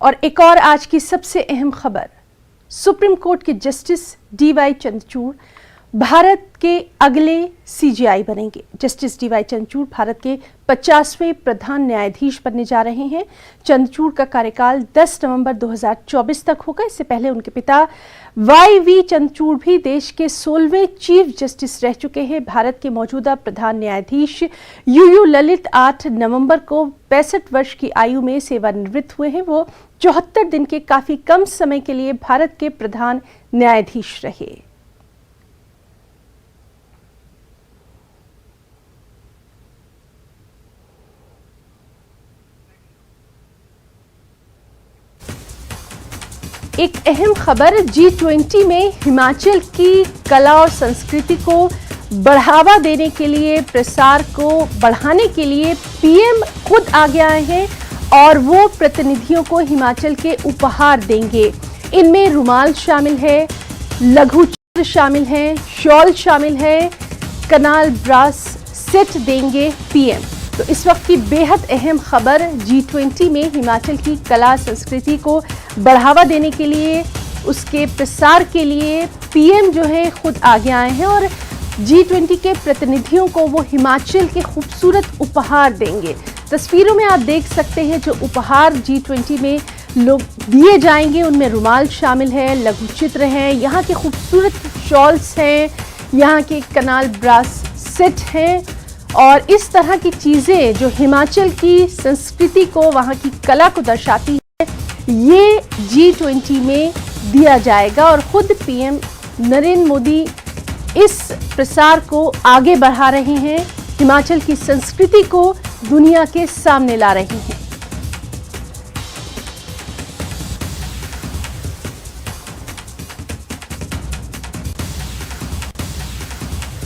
और एक और आज की सबसे अहम खबर, सुप्रीम कोर्ट के जस्टिस डी.वाई. चंद्रचूड़ भारत के अगले सीजेआई बनेंगे। Justice D.Y.. चंद्रचूड़ भारत के 50वें प्रधान न्यायाधीश बनने जा रहे हैं। चंद्रचूड़ का कार्यकाल 10 नवंबर 2024 तक होगा। इससे पहले उनके पिता वाई.वी. चंद्रचूड़ भी देश के 16वें चीफ जस्टिस रह चुके हैं। भारत के मौजूदा प्रधान न्यायाधीश यू ललित 8 नवंबर को 65 वर्ष की आयु में सेवानिवृत्त हुए हैं। वो 74 दिन के काफी कम समय के लिए भारत के प्रधान न्यायाधीश रहे। एक अहम खबर, G20 में हिमाचल की कला और संस्कृति को बढ़ावा देने के लिए, प्रसार को बढ़ाने के लिए पीएम खुद आगे आए हैं और वो प्रतिनिधियों को हिमाचल के उपहार देंगे। इनमें रुमाल शामिल है, लघु चित्र शामिल है, शॉल शामिल है, कनाल ब्रास सेट देंगे पीएम। तो इस वक्त की बेहद अहम खबर, G20 में हिमाचल की कला संस्कृति को बढ़ावा देने के लिए, उसके प्रसार के लिए पीएम जो है खुद आगे आए हैं और G20 के प्रतिनिधियों को वो हिमाचल के खूबसूरत उपहार देंगे। तस्वीरों में आप देख सकते हैं जो उपहार G20 में लोग दिए जाएंगे, उनमें रुमाल शामिल है, लघु चित्र हैं, यहाँ के खूबसूरत शॉल्स हैं, यहाँ के कनाल ब्रास सेट हैं और इस तरह की चीज़ें जो हिमाचल की संस्कृति को, वहाँ की कला को दर्शाती है, ये G20 में दिया जाएगा और खुद पीएम नरेंद्र मोदी इस प्रसार को आगे बढ़ा रहे हैं, हिमाचल की संस्कृति को दुनिया के सामने ला रहे हैं।